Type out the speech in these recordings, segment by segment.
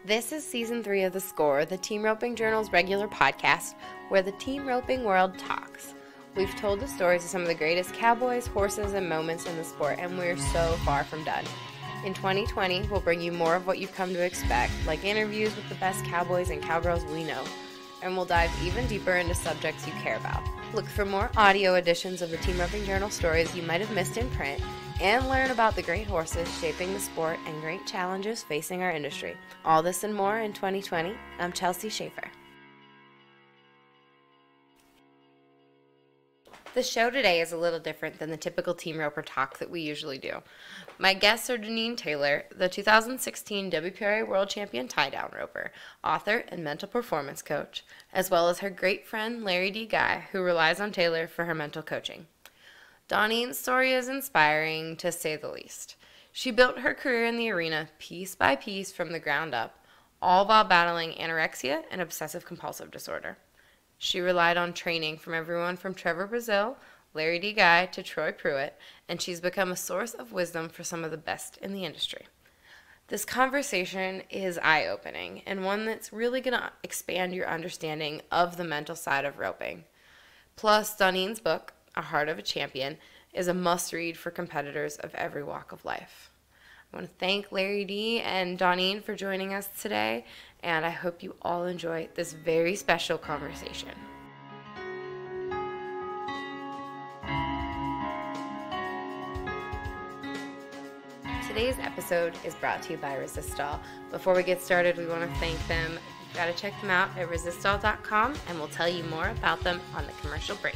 This is Season 3 of The Score, the Team Roping Journal's regular podcast, where the team roping world talks. We've told the stories of some of the greatest cowboys, horses, and moments in the sport, and we're so far from done. In 2020, we'll bring you more of what you've come to expect, like interviews with the best cowboys and cowgirls we know, and we'll dive even deeper into subjects you care about. Look for more audio editions of the Team Roping Journal stories you might have missed in print, and learn about the great horses shaping the sport and great challenges facing our industry. All this and more in 2020. I'm Chelsea Schaefer. The show today is a little different than the typical team roper talk that we usually do. My guests are Donene Taylor, the 2016 WPRA World Champion tie-down roper, author, and mental performance coach, as well as her great friend Lari Dee Guy, who relies on Taylor for her mental coaching. Donene's story is inspiring, to say the least. She built her career in the arena piece by piece from the ground up, all while battling anorexia and obsessive-compulsive disorder. She relied on training from everyone from Trevor Brazile, Lari Dee Guy, to Troy Pruitt, and she's become a source of wisdom for some of the best in the industry. This conversation is eye-opening, and one that's really going to expand your understanding of the mental side of roping. Plus, Donene's book, A Heart of a Champion, is a must-read for competitors of every walk of life. I want to thank Lari Dee and Donene for joining us today, and I hope you all enjoy this very special conversation. Today's episode is brought to you by Resistol. Before we get started, we want to thank them. You've got to check them out at resistol.com, and we'll tell you more about them on the commercial break.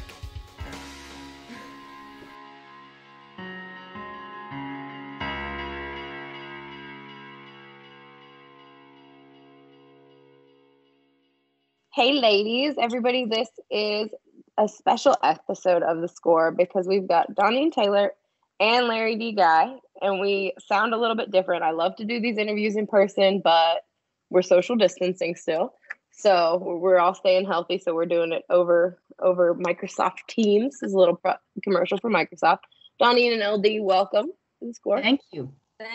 Hey ladies, everybody, this is a special episode of The Score because we've got Donene Taylor and Lari Dee Guy, and we sound a little bit different. I love to do these interviews in person, but we're social distancing still. So we're all staying healthy, so we're doing it over Microsoft Teams. This is a little commercial for Microsoft. Donene and LD, welcome to The Score. Thank you.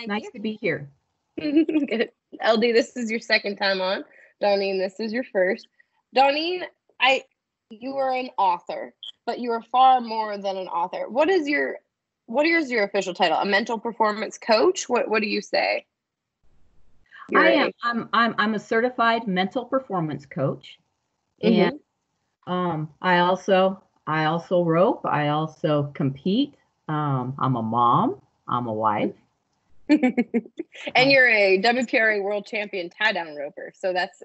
Nice to be here. Good. LD, this is your second time on. Donene, this is your first. Donene, you are an author, but you are far more than an author. What is your official title? A mental performance coach? What do you say? I'm a certified mental performance coach, and I also rope. I also compete. I'm a mom. I'm a wife. And you're a WPRA World Champion tie-down roper. So that's,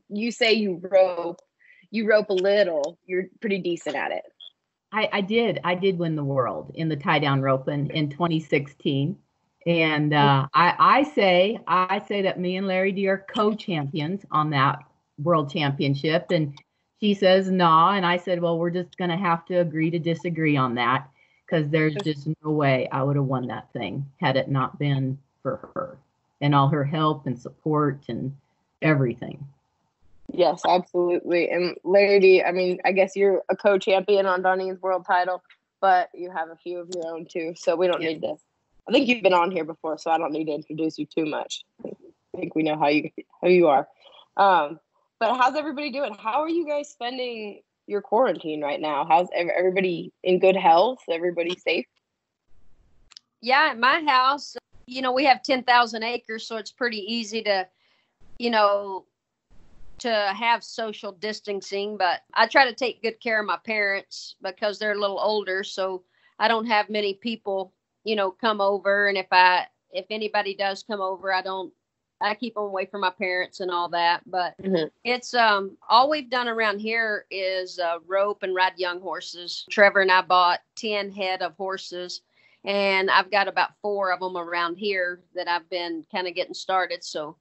you say you rope a little. You're pretty decent at it. I did win the world in the tie-down rope in 2016. And I say that me and Lari Dee are co-champions on that world championship. And she says, nah. And I said, well, we're just going to have to agree to disagree on that, because there's just no way I would have won that thing had it not been for her and all her help and support and everything. Yes, absolutely. And Lari Dee, I mean, I guess you're a co-champion on Donene's world title, but you have a few of your own too. So we don't need to. I think you've been on here before, so I don't need to introduce you too much. I think we know how you are. But how's everybody doing? How are you guys spending your quarantine right now? How's everybody in good health? Everybody safe? Yeah, at my house, we have 10,000 acres, so it's pretty easy to, to have social distancing, but I try to take good care of my parents because they're a little older, so I don't have many people, come over. And if anybody does come over, I keep them away from my parents and all that. But it's all we've done around here is rope and ride young horses. Trevor and I bought 10 head of horses, and I've got about 4 of them around here that I've been kind of getting started. So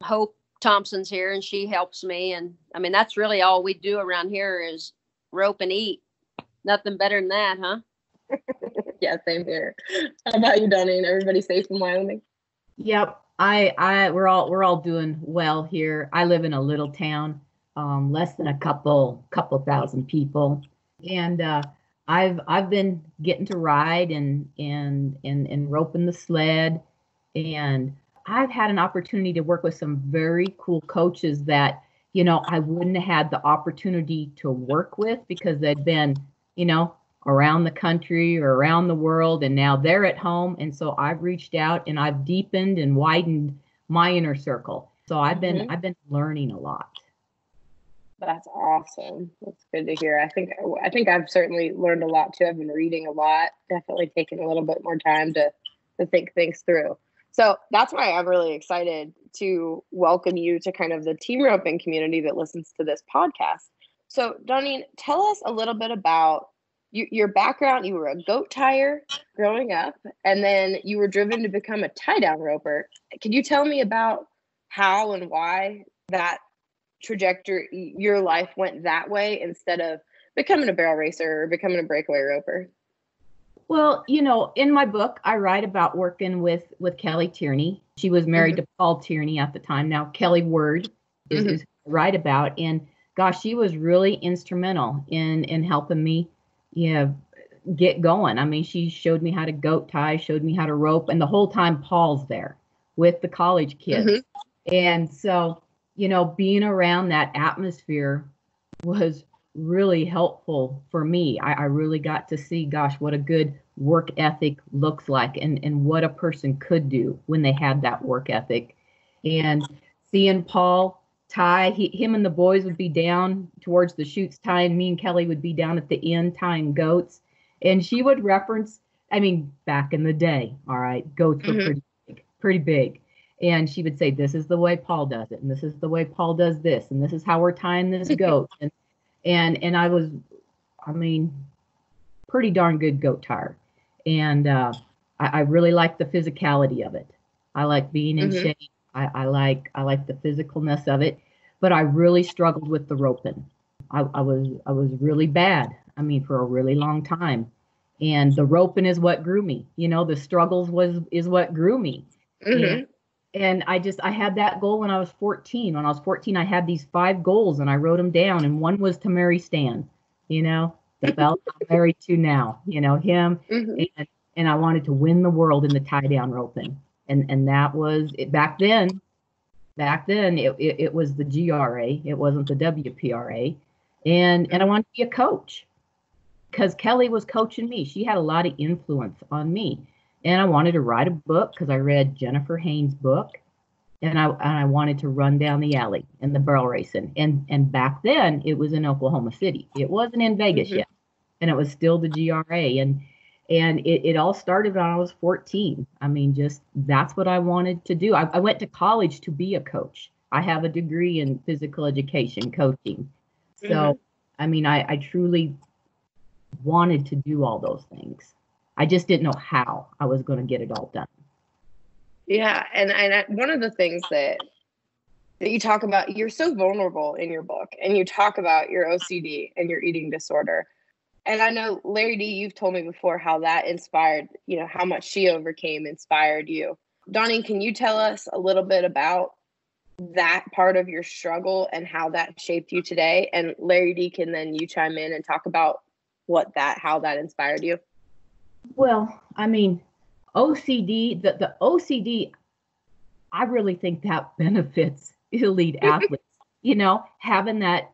Hope Thompson's here, and she helps me. And I mean, that's really all we do around here is rope and eat. Nothing better than that, huh? Yeah, same here. How about you, Donene? Everybody safe in Wyoming? Yep. We're all doing well here. I live in a little town, less than a couple thousand people, and I've been getting to ride and roping the sled, and I've had an opportunity to work with some very cool coaches that, I wouldn't have had the opportunity to work with because they'd been, around the country or around the world, and now they're at home. And so I've reached out and I've deepened and widened my inner circle. So I've been learning a lot. That's awesome. That's good to hear. I think I've certainly learned a lot too. I've been reading a lot, definitely taking a little bit more time to think things through. So that's why I'm really excited to welcome you to kind of the team roping community that listens to this podcast. So Donene, tell us a little bit about your background. You were a goat tyer growing up, and then you were driven to become a tie down roper. Can you tell me about how and why that trajectory, your life went that way instead of becoming a barrel racer or becoming a breakaway roper? Well, in my book, I write about working with Kelly Tierney. She was married to Paul Tierney at the time. Now, Kelly Word is write about. And gosh, she was really instrumental in helping me, get going. I mean, she showed me how to goat tie, showed me how to rope. And the whole time Paul's there with the college kids. And so, being around that atmosphere was really helpful for me. I really got to see, gosh, what a good work ethic looks like and what a person could do when they had that work ethic. And seeing Paul tie, him and the boys would be down towards the chutes tying, me and Kelly would be down at the end tying goats. And she would reference, back in the day, all right, goats were pretty big. And she would say, this is the way Paul does it. And this is the way Paul does this. And this is how we're tying this goat. And I was, pretty darn good goat tire. And I really like the physicality of it. I like being in shape. I like the physicalness of it. But I really struggled with the roping. I was really bad. For a really long time. And the roping is what grew me. The struggles is what grew me. And I had that goal when I was 14. When I was 14, I had these 5 goals and I wrote them down. And one was to marry Stan, the fella I'm married to now, him. And I wanted to win the world in the tie down roping. And that was it back then. Back then it was the GRA. It wasn't the WPRA. And I wanted to be a coach because Kelly was coaching me. She had a lot of influence on me. And I wanted to write a book because I read Jennifer Haynes' book, and I wanted to run down the alley in the barrel racing. And back then it was in Oklahoma City. It wasn't in Vegas yet, and it was still the GRA. And it all started when I was 14. That's what I wanted to do. I went to college to be a coach. I have a degree in physical education coaching. So, I truly wanted to do all those things. I just didn't know how I was going to get it all done. Yeah. And one of the things that you talk about, you're so vulnerable in your book, and you talk about your OCD and your eating disorder. And I know, Lari Dee, you've told me before how that inspired, how much she overcame inspired you. Donene, can you tell us a little bit about that part of your struggle and how that shaped you today? And Lari Dee, can then you chime in and talk about how that inspired you? Well, OCD, the OCD, I really think that benefits elite athletes, having that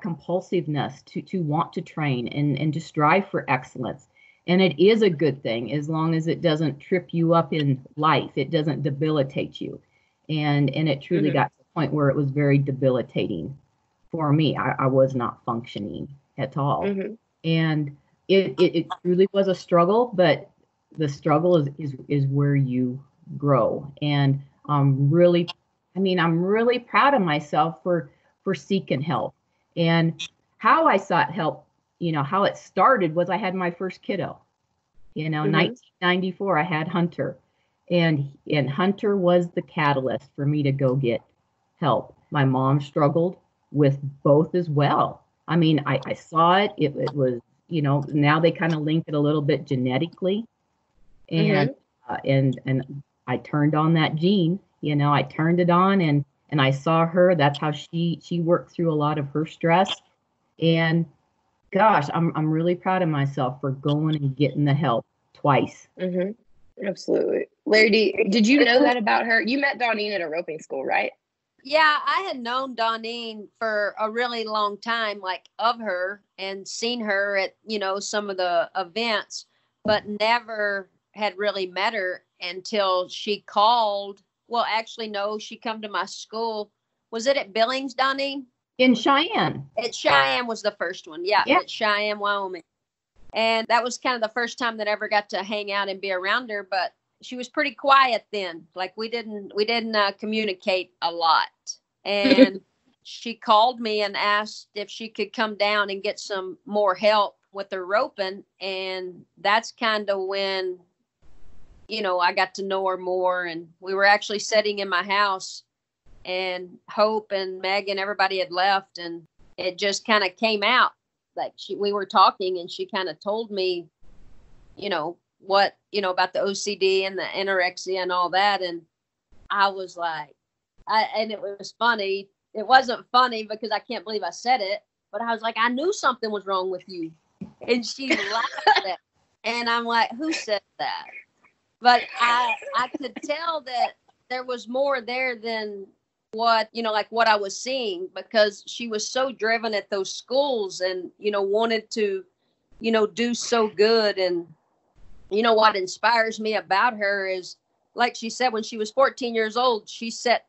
compulsiveness to want to train and to strive for excellence. And it is a good thing as long as it doesn't trip you up in life. It doesn't debilitate you. And it truly got to the point where it was very debilitating for me. I was not functioning at all. And it truly was a struggle, but the struggle is where you grow. And I'm really proud of myself for seeking help. And how I sought help, how it started was I had my first kiddo. 1994, I had Hunter. And Hunter was the catalyst for me to go get help. My mom struggled with both as well. I saw it. It was, now they kind of link it a little bit genetically. And and I turned on that gene, I turned it on and I saw her. That's how she worked through a lot of her stress. And gosh, I'm really proud of myself for going and getting the help twice. Absolutely. Lari Dee, did you know that about her? You met Donene at a roping school, right? Yeah, I had known Donene for a really long time, like of her, and seen her at, some of the events, but never had really met her until she called. Well, actually, no, she come to my school. Was it at Billings, Donene? In Cheyenne. At Cheyenne was the first one. Yeah, Yeah. at Cheyenne, Wyoming. And that was kind of the first time that I ever got to hang out and be around her, but she was pretty quiet then. Like we didn't communicate a lot. And she called me and asked if she could come down and get some more help with her roping. And that's kind of when, I got to know her more. And we were actually sitting in my house, and Hope and Meg and everybody had left, and it just kind of came out. Like we were talking, and she kind of told me, what, about the OCD and the anorexia and all that. And I was like, and it was funny. It wasn't funny because I can't believe I said it, but I was like, I knew something was wrong with you. And she laughed at it. And I'm like, who said that? But I could tell that there was more there than what, like what I was seeing, because she was so driven at those schools and, wanted to, do so good. And, what inspires me about her is, like she said, when she was 14 years old, she set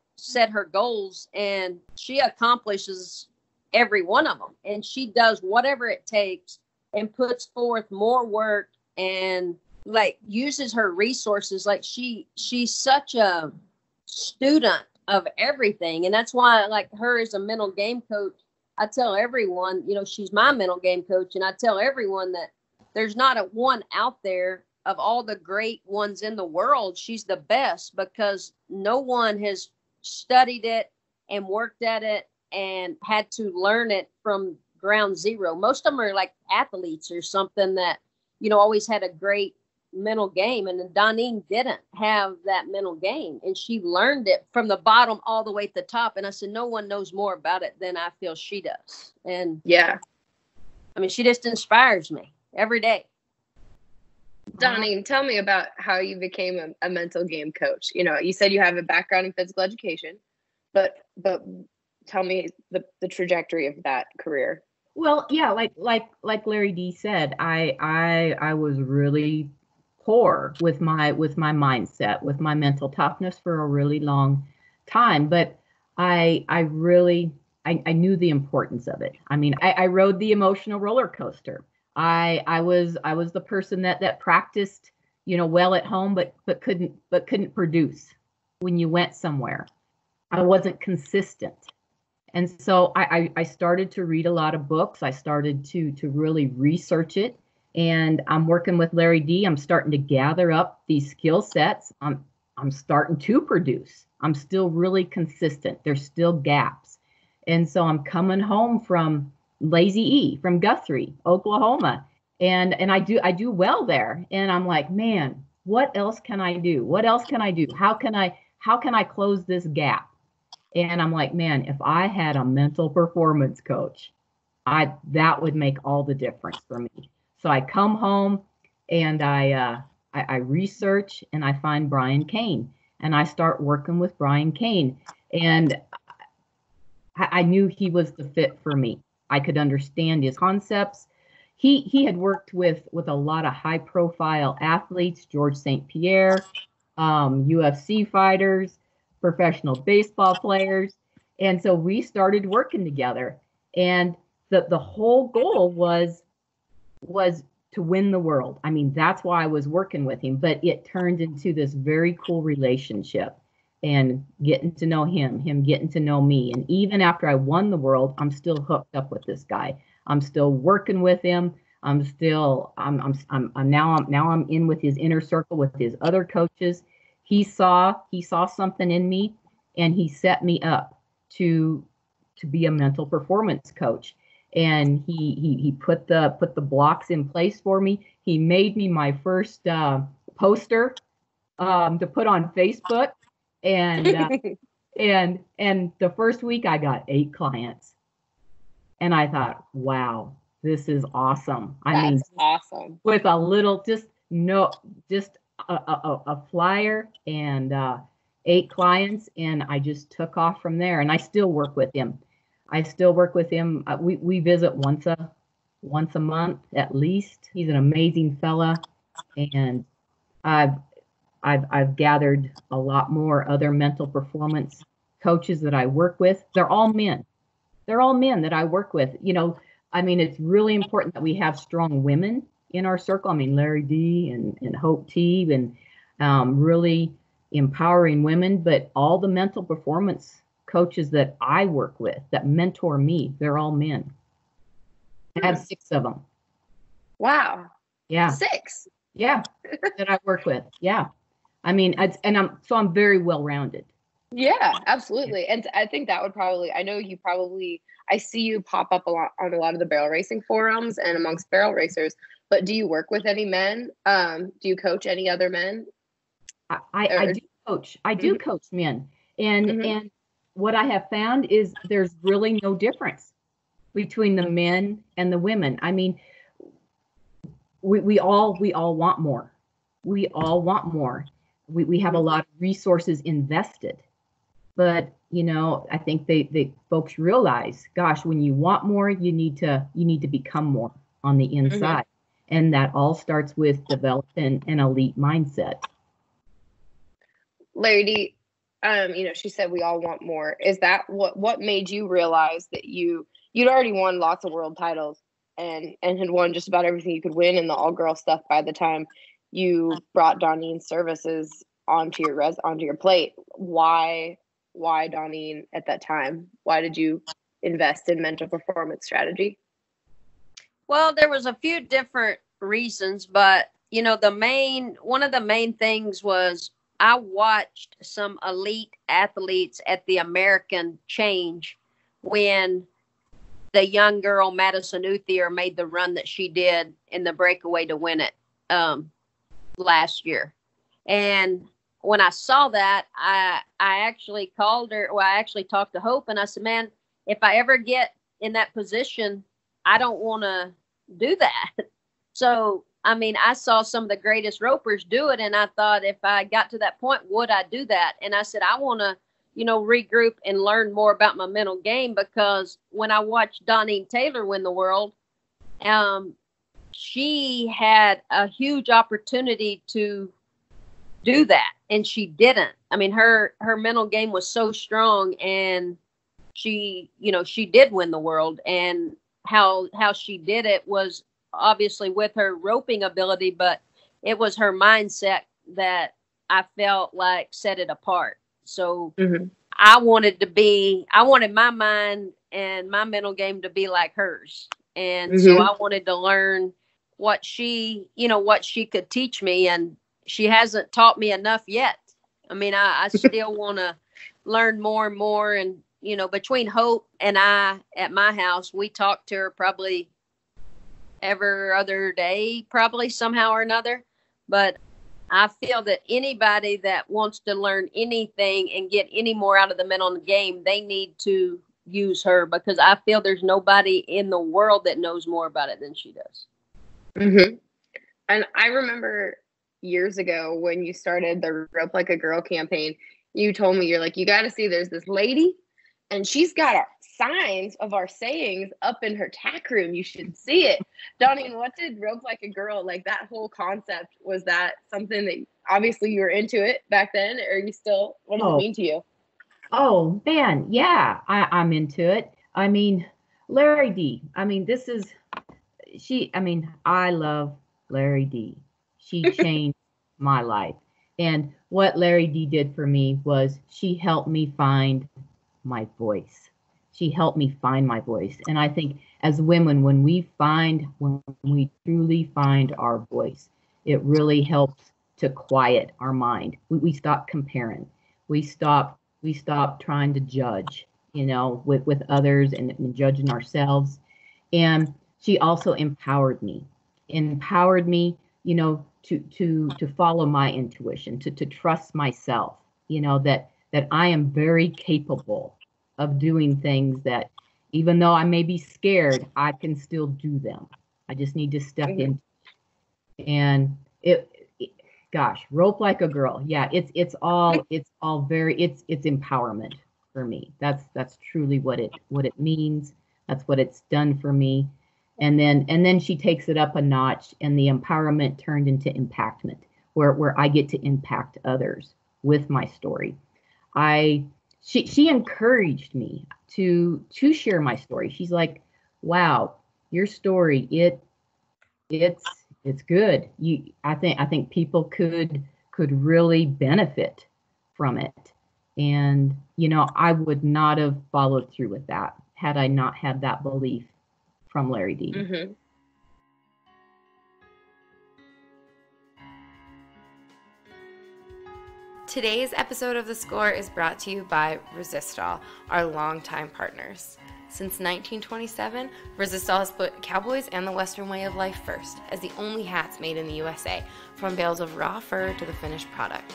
her goals, and she accomplishes every one of them. And she does whatever it takes and puts forth more work and like uses her resources. Like she's such a student of everything. And that's why I like her as a mental game coach. I tell everyone, she's my mental game coach. And I tell everyone that there's not a one out there of all the great ones in the world. She's the best, because no one has studied it and worked at it and had to learn it from ground zero. Most of them are like athletes or something that, always had a great mental game. And Donene didn't have that mental game, and she learned it from the bottom all the way to the top. And I said, no one knows more about it than I feel she does. And yeah, I mean, she just inspires me every day. Donene, tell me about how you became a mental game coach. You said you have a background in physical education, but tell me the trajectory of that career. Well, yeah, like Lari Dee said, I was really poor with my mindset, with my mental toughness for a really long time, but I knew the importance of it. I mean, I rode the emotional roller coaster. I was the person that practiced, well at home, but couldn't produce when you went somewhere. I wasn't consistent. And so I started to read a lot of books. I started to really research it. And I'm working with Lari Dee. I'm starting to gather up these skill sets. I'm starting to produce. I'm still really consistent. There's still gaps. And so I'm coming home from Lazy E, from Guthrie, Oklahoma. And I do well there. And I'm like, man, what else can I do? What else can I do? How can I close this gap? And I'm like, man, if I had a mental performance coach, that would make all the difference for me. So I come home and I research and I find Brian Kane, and I start working with Brian Kane. And I knew he was the fit for me. I could understand his concepts. He had worked with a lot of high profile athletes, George St. Pierre, UFC fighters, professional baseball players. And so we started working together. And the whole goal was to win the world. I mean, that's why I was working with him, but it turned into this very cool relationship, and getting to know him getting to know me. And even after I won the world, I'm still hooked up with this guy. I'm still working with him. I'm now in with his inner circle with his other coaches. He saw something in me, and he set me up to be a mental performance coach. And he put the blocks in place for me. He made me my first poster to put on Facebook. And the first week I got 8 clients, and I thought, wow, this is awesome. That's awesome. With a little, just a flyer and 8 clients, and I just took off from there. And I still work with him. We visit once a month at least. He's an amazing fella, and I've gathered a lot more other mental performance coaches that I work with. They're all men. They're all men that I work with. I mean, it's really important that we have strong women in our circle. I mean, Lari Dee and Hope T, and really empowering women. But all the mental performance coaches that I work with that mentor me, they're all men. I have 6 of them. Wow. Yeah. 6. Yeah. That I work with. Yeah. I mean, I'm very well-rounded. Yeah, absolutely. And I think that would probably, I see you pop up a lot on a lot of the barrel racing forums and amongst barrel racers, but do you work with any men? Do you coach any other men? I do coach. I do coach men. And what I have found is there's really no difference between the men and the women. I mean, we all want more. We all want more. We have a lot of resources invested. But, I think they folks realize, gosh, when you want more, you need to become more on the inside. And that all starts with developing an elite mindset. Lari Dee, she said we all want more. Is that what made you realize that you'd already won lots of world titles and had won just about everything you could win in the all-girl stuff by the time you brought Donene services onto your plate? Why Donene at that time? Why did you invest in mental performance strategy? Well, there was a few different reasons, but one of the main things was I watched some elite athletes at the American change when the young girl Madison Uthier made the run that she did in the breakaway to win it last year. And when I saw that, I actually called her. Well, I actually talked to Hope, and I said, man, if I ever get in that position, I don't want to do that. So, I mean, I saw some of the greatest ropers do it, and I thought if I got to that point, would I do that? And I said, I want to, regroup and learn more about my mental game, because when I watched Donene Taylor win the world, she had a huge opportunity to do that, and she didn't. I mean, her mental game was so strong, and she did win the world. And how she did it was obviously with her roping ability, but it was her mindset that I felt like set it apart. So I wanted my mind and my mental game to be like hers. And so I wanted to learn what she could teach me, and she hasn't taught me enough yet. I mean, I still want to learn more and more. And, between Hope and I at my house, we talk to her probably every other day, probably somehow or another. But I feel that anybody that wants to learn anything and get any more out of the mental game, they need to use her, because I feel there's nobody in the world that knows more about it than she does. And I remember years ago when you started the Rope Like a Girl campaign, you told me, you're like, you got to see, there's this lady and she's got our signs of our sayings up in her tack room. You should see it. Donene, what did Rope Like a Girl, like that whole concept, was that something that obviously you were into it back then, or are you still, what does it mean to you? Oh man, yeah, I'm into it. I mean, Lari Dee, I mean, I love Lari Dee. She changed my life. And what Lari Dee did for me was she helped me find my voice. She helped me find my voice. And I think as women, when we truly find our voice, it really helps to quiet our mind. We stop comparing. We stop trying to judge, with others and judging ourselves. And she also empowered me, to follow my intuition, to trust myself, that I am very capable of doing things that, even though I may be scared, I can still do them. I just need to step in. And gosh, rope like a girl. Yeah, it's all very it's empowerment for me. That's truly what it means. That's what it's done for me. And then she takes it up a notch, and the empowerment turned into impactment, where I get to impact others with my story. She encouraged me to share my story. She's like, wow, your story, it's good. I think people could really benefit from it. And I would not have followed through with that had I not had that belief from Lari Dee. Mm-hmm. Today's episode of The Score is brought to you by Resistol, our longtime partners. Since 1927, Resistol has put cowboys and the Western way of life first, as the only hats made in the USA, from bales of raw fur to the finished product.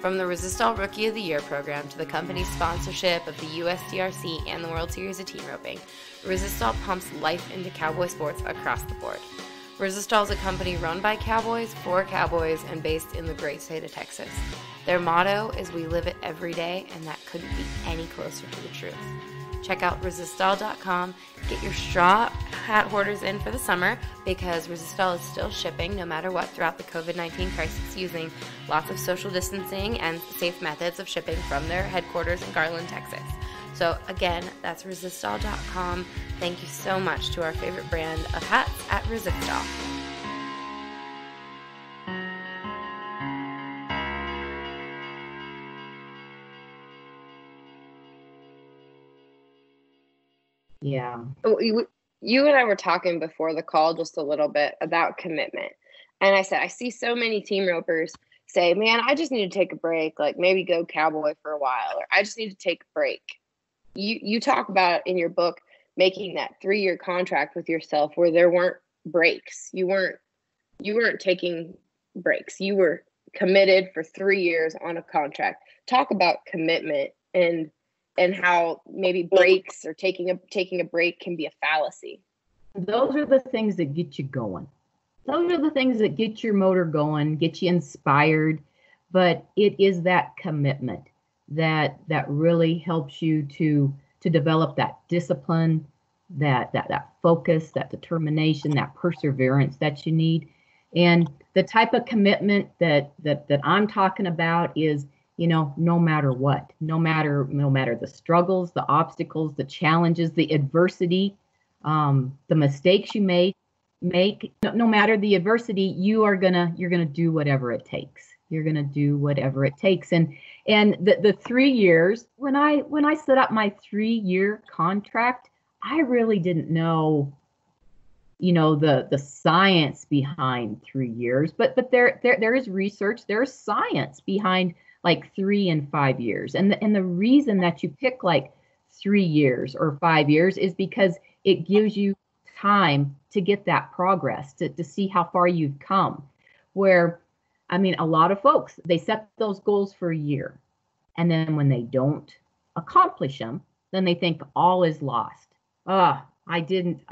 From the Resistol Rookie of the Year program to the company's sponsorship of the USDRC and the World Series of Team Roping, Resistol pumps life into cowboy sports across the board. Resistol is a company run by cowboys, for cowboys, and based in the great state of Texas. Their motto is "We live it every day," and that couldn't be any closer to the truth. Check out Resistol.com. Get your straw hat hoarders in for the summer, because Resistol is still shipping no matter what throughout the COVID-19 crisis, using lots of social distancing and safe methods of shipping from their headquarters in Garland, Texas. So again, that's Resistol.com. Thank you so much to our favorite brand of hats at Resistol. Yeah. You and I were talking before the call just a little bit about commitment. And I said, I see so many team ropers say, man, I just need to take a break, like maybe go cowboy for a while, or I just need to take a break. You talk about in your book making that 3-year contract with yourself where there weren't breaks. You weren't taking breaks. You were committed for 3 years on a contract. Talk about commitment and how maybe breaks or taking a break can be a fallacy. Those are the things that get you going. Those are the things that get your motor going, get you inspired. But it is that commitment that really helps you to develop that discipline, that focus, that determination, that perseverance that you need. And the type of commitment that I'm talking about is, no matter what, no matter the struggles, the obstacles, the challenges, the adversity, the mistakes you make, no matter the adversity, you're gonna do whatever it takes. You're gonna do whatever it takes. And the 3 years, when I set up my 3-year contract, I really didn't know, the science behind 3 years, but there is research, there's science behind like 3 and 5 years. And the reason that you pick like 3 years or 5 years is because it gives you time to get that progress, to see how far you've come. Where, a lot of folks, they set those goals for a year, and then when they don't accomplish them, then they think all is lost. I didn't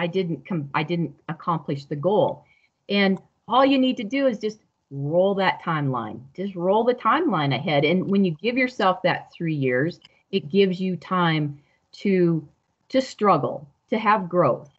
accomplish the goal. And all you need to do is just roll that timeline. Just roll the timeline ahead. And when you give yourself that 3 years, it gives you time to struggle, to have growth.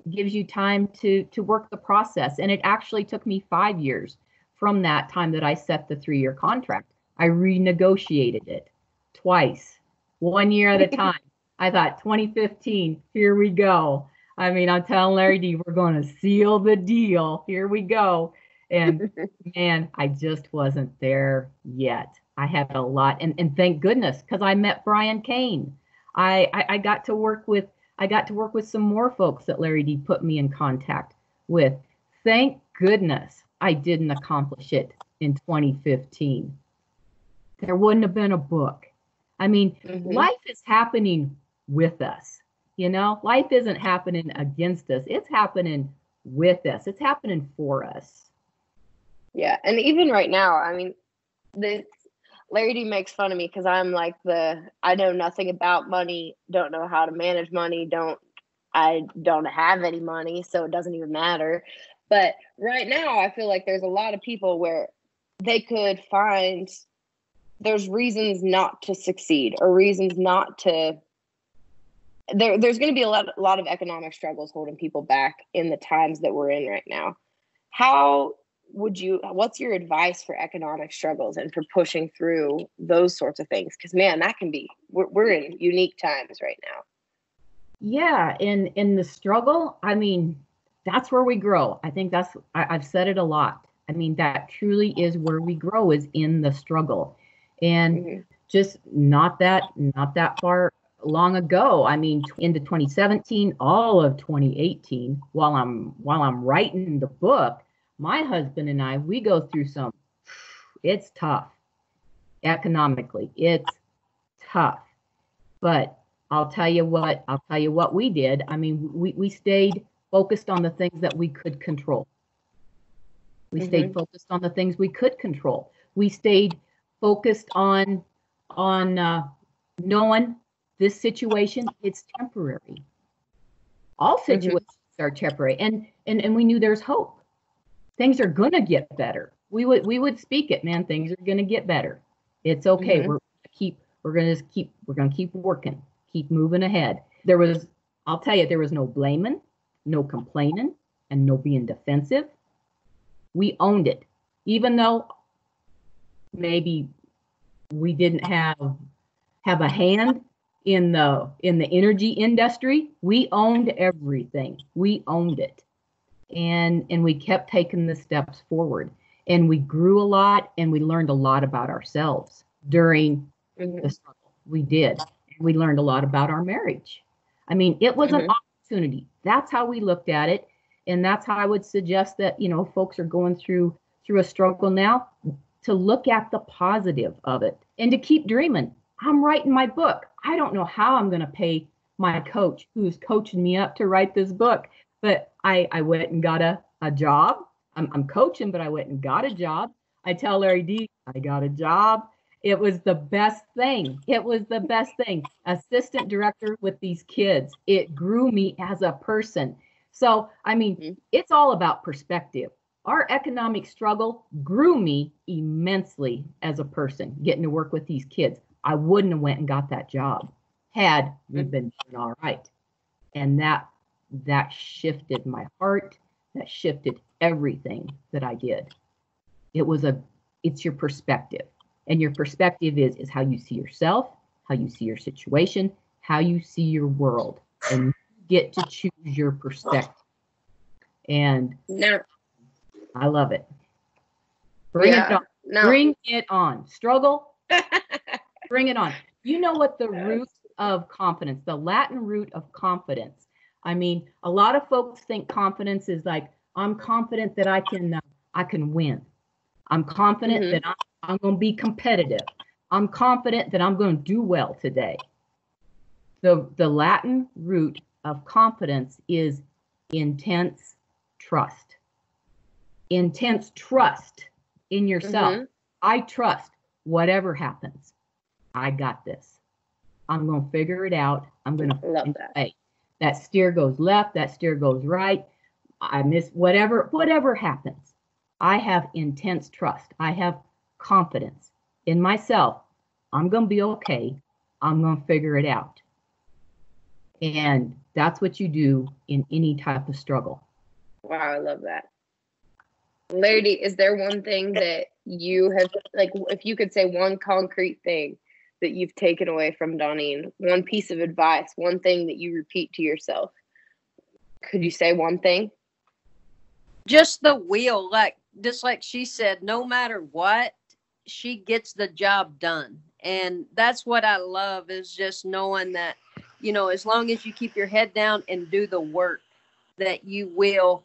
It gives you time to work the process. And it actually took me 5 years from that time that I set the 3-year contract. I renegotiated it twice, 1 year at a time. I thought 2015, here we go. I'm telling Lari Dee, we're going to seal the deal. Here we go. And man, I just wasn't there yet. I had a lot, and thank goodness, because I met Brian Kane. I got to work with some more folks that Lari Dee put me in contact with. Thank goodness I didn't accomplish it in 2015. There wouldn't have been a book. Life is happening with us. Life isn't happening against us. It's happening with us. It's happening for us. Yeah. And even right now, Lari Dee makes fun of me because I'm like I know nothing about money, don't know how to manage money, I don't have any money, so it doesn't even matter. But right now, I feel like there's a lot of people where they could find there's reasons not to succeed or reasons not to there's going to be a lot of economic struggles holding people back in the times that we're in right now. What's your advice for economic struggles and for pushing through those sorts of things? Because man, that can be, we're in unique times right now. Yeah. In the struggle, I mean, that's where we grow. I think I've said it a lot. I mean, that truly is where we grow, is in the struggle. And just not that far long ago, I mean, into 2017, all of 2018, while I'm writing the book, my husband and I, we go through it's tough economically. It's tough. But I'll tell you what we did. I mean, we stayed focused on the things that we could control. We stayed focused on the things we could control. We stayed focused on knowing this situation, it's temporary. All situations are temporary. And we knew there's hope. Things are gonna get better. We would speak it, man. Things are gonna get better. It's okay. We're gonna keep working, keep moving ahead. I'll tell you, there was no blaming, no complaining, and no being defensive. We owned it. Even though maybe we didn't have a hand in the energy industry, we owned everything. We owned it. And we kept taking the steps forward, and we grew a lot, and we learned a lot about ourselves during the struggle. We did. And we learned a lot about our marriage. I mean, it was an opportunity. That's how we looked at it. And that's how I would suggest that, folks are going through a struggle now, to look at the positive of it and to keep dreaming. I'm writing my book. I don't know how I'm going to pay my coach who's coaching me up to write this book, but I went and got a job. I'm coaching, but I went and got a job. I tell Lari Dee, I got a job. It was the best thing. Assistant director with these kids. It grew me as a person. So, I mean, it's all about perspective. Our economic struggle grew me immensely as a person, getting to work with these kids. I wouldn't have went and got that job had we been doing all right. And that shifted my heart. That shifted everything that I did. It's your perspective. And your perspective is how you see yourself, how you see your situation, how you see your world. And you get to choose your perspective. And I love it. Bring it on. Bring it on. Struggle. Bring it on. You know what the root of confidence, the Latin root of confidence. I mean, a lot of folks think confidence is like, I'm confident that I can win. I'm confident that I'm going to be competitive. I'm confident that I'm going to do well today. The Latin root of confidence is intense trust. Intense trust in yourself. I trust whatever happens. I got this. I'm going to figure it out. I'm going to love that. That steer goes left, that steer goes right. I miss whatever happens. I have intense trust. I have confidence in myself. I'm going to be okay. I'm going to figure it out. And that's what you do in any type of struggle. Wow, I love that. Lari Dee, is there one thing that you have, like, if you could say one concrete thing that you've taken away from Donene, one piece of advice, one thing that you repeat to yourself, could you say one thing? Just the will, just like she said, no matter what, she gets the job done. And that's what I love, is just knowing that, as long as you keep your head down and do the work, that you will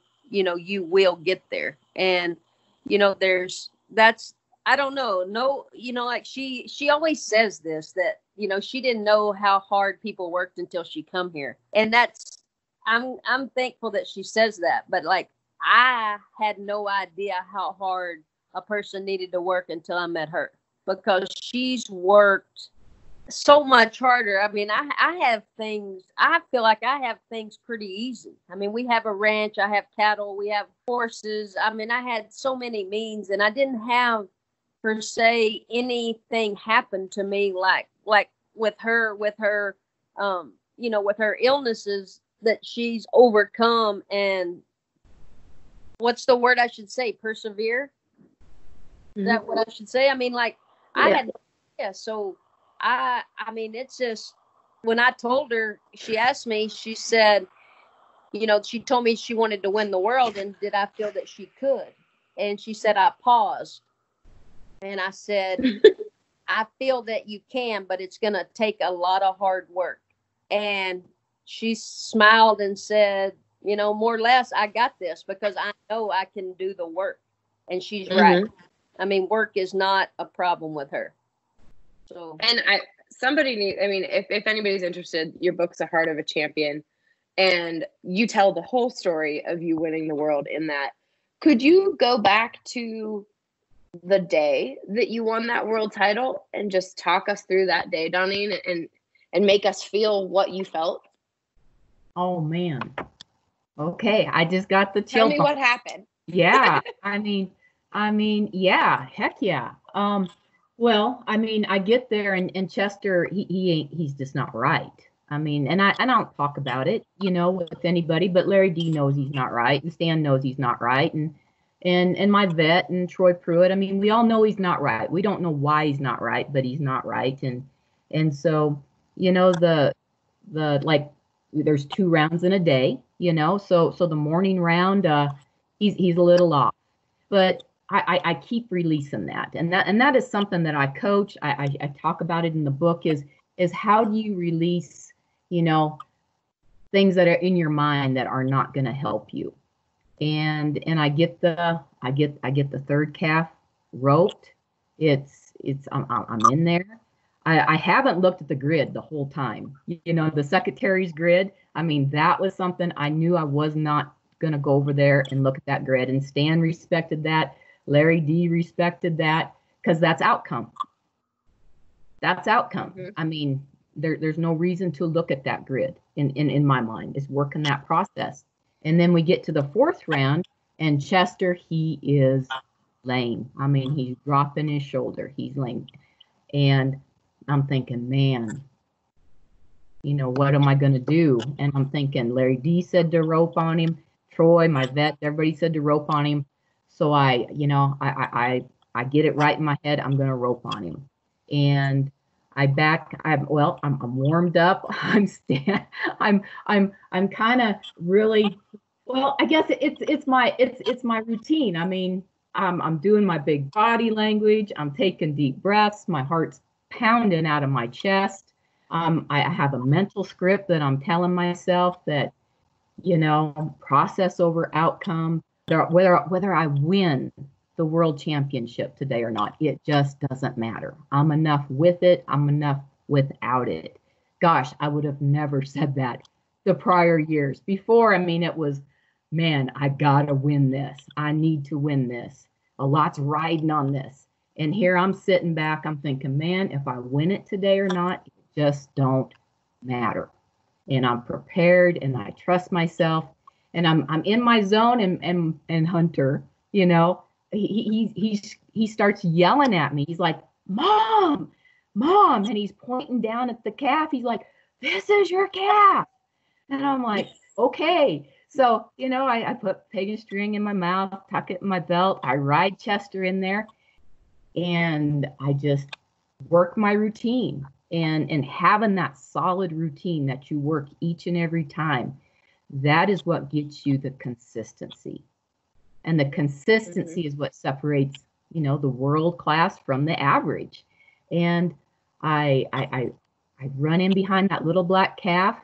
get there. And, I don't know. No, like she always says this, that, she didn't know how hard people worked until she come here. And I'm thankful that she says that. But like, I had no idea how hard a person needed to work until I met her, because she's worked so much harder. I mean, I feel like I have things pretty easy. I mean, we have a ranch, I have cattle, we have horses. I mean, I had so many means, and I didn't have per se anything happened to me like with her with her illnesses that she's overcome, and what's the word I should say? Persevere? Is that what I should say? I mean, like, I had, so I mean, it's just, when I told her, she asked me, she said, she told me she wanted to win the world, and did I feel that she could? And she said, I paused. And I said, I feel that you can, but it's going to take a lot of hard work. And she smiled and said, more or less, I got this, because I know I can do the work. And she's right. I mean, work is not a problem with her. So, and if anybody's interested, your book's The Heart of a Champion, and you tell the whole story of you winning the world in that. Could you go back to the day that you won that world title and just talk us through that day, Donene, and make us feel what you felt? Oh man. Okay, I just got the chill. Tell me what happened. Yeah, I mean, yeah, heck yeah. Well, I mean, I get there, and Chester, he's just not right. I mean, and I don't talk about it, with anybody, but Lari Dee knows he's not right, and Stan knows he's not right, and my vet and Troy Pruitt. I mean, we all know he's not right. We don't know why he's not right, but he's not right, and so the like, there's 2 rounds in a day, so the morning round, he's a little off, but I keep releasing that, and that is something that I coach. I talk about it in the book, is how do you release, things that are in your mind that are not going to help you. And I get the 3rd calf roped. I'm in there. I haven't looked at the grid the whole time. The secretary's grid. I mean, that was something I knew I was not going to go over there and look at that grid. And Stan respected that. Lari Dee respected that, because that's outcome. That's outcome. I mean, there's no reason to look at that grid in my mind. It's working that process. And then we get to the 4th round, and Chester, he is lame. I mean, he's dropping his shoulder. He's lame. And I'm thinking, man, what am I going to do? And I'm thinking, Lari Dee said to rope on him. Troy, my vet, everybody said to rope on him. So I get it right in my head. I'm going to rope on him. And I'm warmed up. I'm kind of really, well, I guess it's my routine. I mean, I'm doing my big body language. I'm taking deep breaths. My heart's pounding out of my chest. I have a mental script that I'm telling myself that, process over outcome. Whether I win the world championship today or not, it just doesn't matter. I'm enough with it. I'm enough without it. Gosh, I would have never said that the prior years. Before, I mean, it was, man, I gotta win this. I need to win this. A lot's riding on this. And here I'm sitting back, I'm thinking, man, if I win it today or not, it just don't matter. And I'm prepared, and I trust myself, and I'm in my zone. And Hunter, he starts yelling at me. He's like, Mom, and he's pointing down at the calf. He's like, this is your calf. And I'm like, okay. So, I put pagan string in my mouth, tuck it in my belt. I ride Chester in there, and I just work my routine. And having that solid routine that you work each and every time, that is what gets you the consistency. And the consistency is what separates, the world class from the average. And I run in behind that little black calf,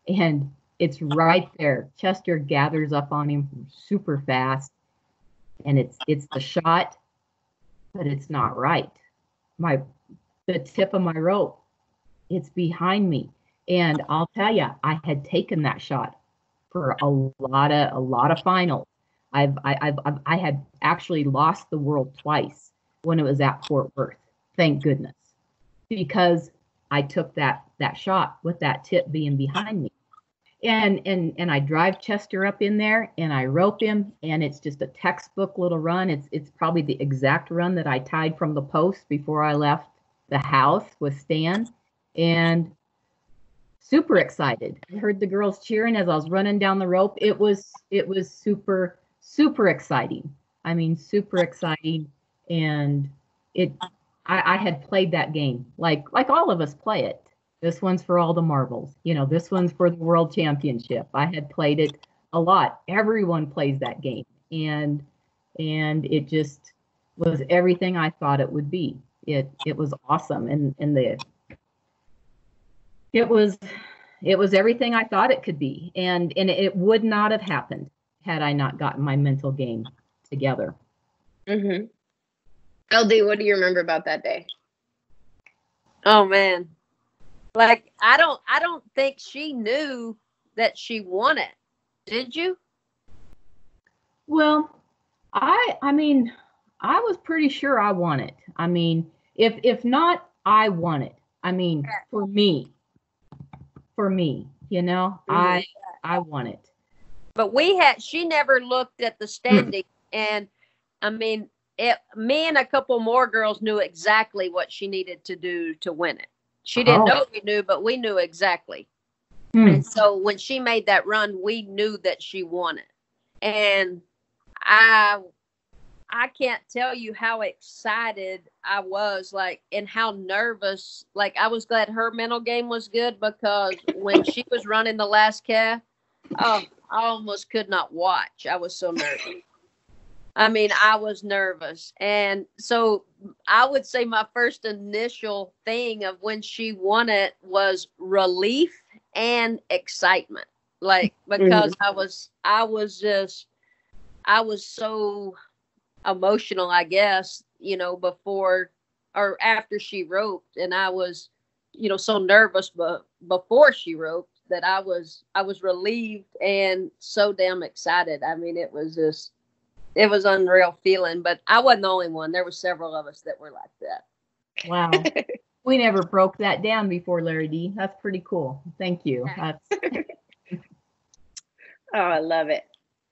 and it's right there. Chester gathers up on him super fast, and it's the shot, but it's not right. The tip of my rope, it's behind me. And I'll tell you, I had taken that shot for a lot of finals. I had actually lost the world twice when it was at Fort Worth. Thank goodness, because I took that shot with that tip being behind me. And I drive Chester up in there and I rope him, and it's just a textbook little run. It's probably the exact run that I tied from the post before I left the house with Stan, and super excited. I heard the girls cheering as I was running down the rope. It was super exciting. I mean, super exciting. And I had played that game like all of us play it. This one's for all the marbles. This one's for the world championship. I had played it a lot. Everyone plays that game. And it just was everything I thought it would be. It was awesome. And it was everything I thought it could be. And it would not have happened had I not gotten my mental game together. Mm-hmm. LD, what do you remember about that day? Oh man. Like, I don't think she knew that she won it. Did you? Well, I mean, I was pretty sure I won it. I mean, if not, I won it. I mean, for me, I won it. But she never looked at the standing, and I mean, me and a couple more girls knew exactly what she needed to do to win it. She didn't know we knew, but we knew exactly. And so when she made that run, we knew that she won it. And I can't tell you how excited I was, like, and how nervous. Like, I was glad her mental game was good, because when she was running the last calf, I almost could not watch. I was so nervous. I mean, I was nervous. And so I would say my first initial thing of when she won it was relief and excitement. Like, because I was so emotional, I guess, before or after she roped. And I was, so nervous before she roped that I was relieved and so damn excited. I mean, it was unreal feeling, but I wasn't the only one. There were several of us that were like that. Wow. We never broke that down before, Lari Dee. That's pretty cool. Thank you. Oh, I love it.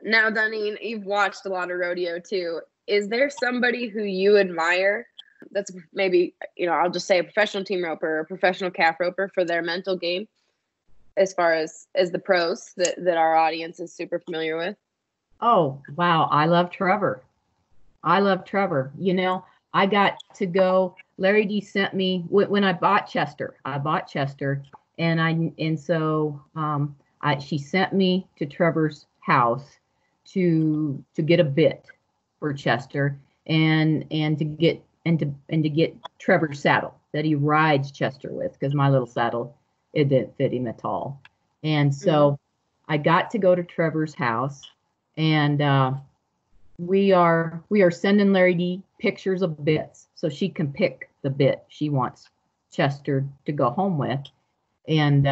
Now, Donene, you've watched a lot of rodeo too. Is there somebody who you admire that's maybe, I'll just say a professional team roper or a professional calf roper for their mental game, as far as the pros that our audience is super familiar with? Oh, wow. I love Trevor. I got to go. Lari Dee sent me when I bought Chester. And so she sent me to Trevor's house to get a bit for Chester and to get Trevor's saddle that he rides Chester with, because my little saddle, it didn't fit him at all. And so I got to go to Trevor's house. And we are sending Lari Dee pictures of bits so she can pick the bit she wants Chester to go home with. And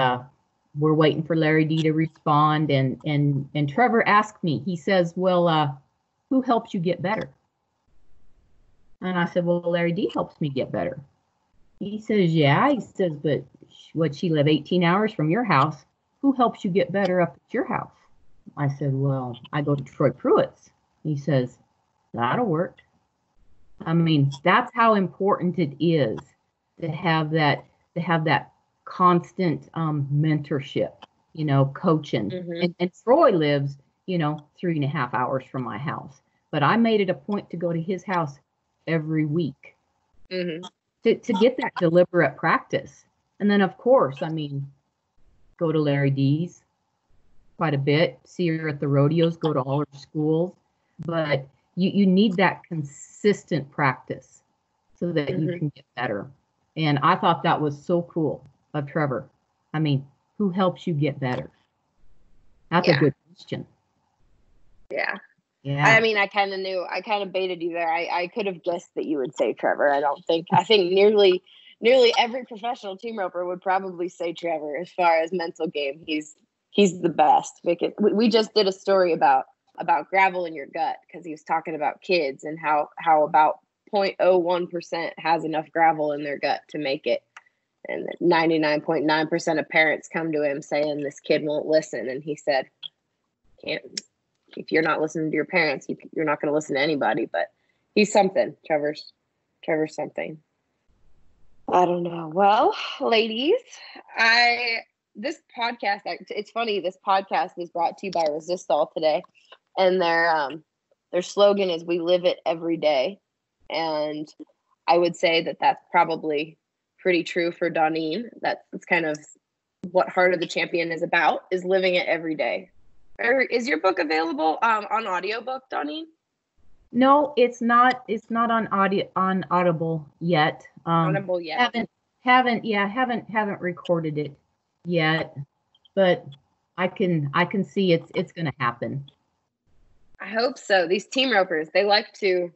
we're waiting for Lari Dee to respond. And Trevor asked me, he says, well, who helps you get better? And I said, well, Lari Dee helps me get better. He says, yeah. He says, but she live 18 hours from your house. Who helps you get better up at your house? I said, well, I go to Troy Pruitt's. He says, that'll work. I mean, that's how important it is to have that constant mentorship, coaching. And Troy lives, 3.5 hours from my house. But I made it a point to go to his house every week to get that deliberate practice. And then, of course, go to Lari Dee's quite a bit, see her at the rodeos, go to all her schools. But you need that consistent practice so that you can get better. And I thought that was so cool of Trevor. Who helps you get better? That's a good question. Yeah. Yeah. I kind of knew. I kind of baited you there. I could have guessed that you would say Trevor. I think nearly every professional team roper would probably say Trevor as far as mental game. He's the best. Because we just did a story about gravel in your gut, because he was talking about kids and how about 0.01% has enough gravel in their gut to make it. And 99.9% of parents come to him saying this kid won't listen. And he said, if you're not listening to your parents, you're not going to listen to anybody. But he's something. Trevor's something. I don't know. Well, ladies, this podcast, it's funny, this podcast is brought to you by Resistol today. And their slogan is, "We live it every day." And I would say that that's probably pretty true for Donene. That's kind of what Heart of the Champion is about, is living it every day. Is your book available on audiobook, Donene? No, it's not. It's not on Audible yet. Audible yet. Haven't recorded it yet, but I can see it's going to happen. I hope so. These team ropers, they like to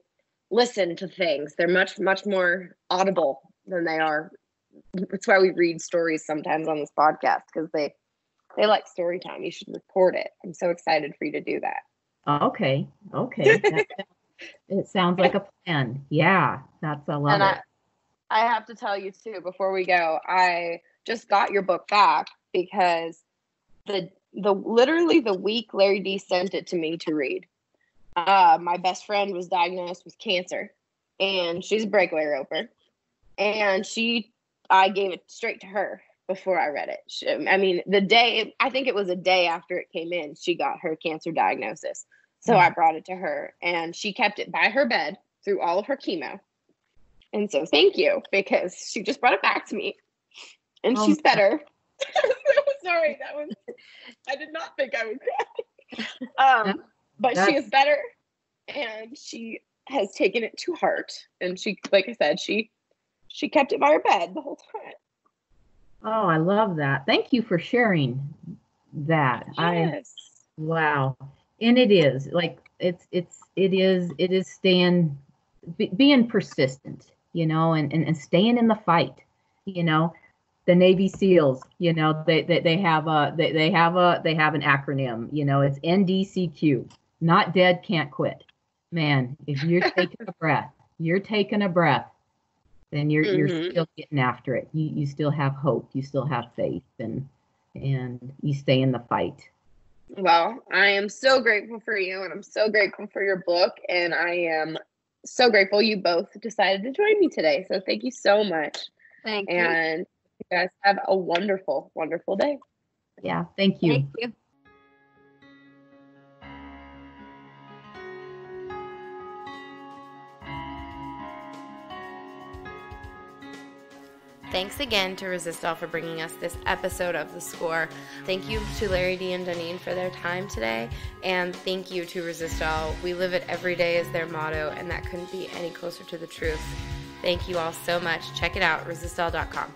listen to things. They're much more audible than they are. That's why we read stories sometimes on this podcast, because they like story time. You should record it. I'm so excited for you to do that. Okay. It sounds like a plan. Yeah, I love it. I have to tell you too, before we go, I just got your book back because literally the week Lari Dee sent it to me to read, my best friend was diagnosed with cancer, and she's a breakaway roper, and I gave it straight to her before I read it. I think it was a day after it came in, she got her cancer diagnosis. So I brought it to her, and she kept it by her bed through all of her chemo. And so thank you, because she just brought it back to me, and she's better. Sorry, I did not think I would cry. But she is better, and she has taken it to heart. And she, like I said, she kept it by her bed the whole time. Oh, I love that. Thank you for sharing that. Yes. Wow. And it is like, it is being persistent, and staying in the fight, the Navy SEALs, they have an acronym, it's NDCQ, not dead, can't quit. Man, if you're taking a breath, then you're still getting after it. You still have hope, you still have faith, and you stay in the fight. Well, I am so grateful for you, and I'm so grateful for your book, and I am so grateful you both decided to join me today. So thank you so much. Thank you. And you guys have a wonderful, wonderful day. Yeah, thank you. Thank you. Thanks again to Resistol for bringing us this episode of The Score. Thank you to Lari Dee and Donene for their time today, and thank you to Resistol. We live it every day is their motto, and that couldn't be any closer to the truth. Thank you all so much. Check it out, resistol.com.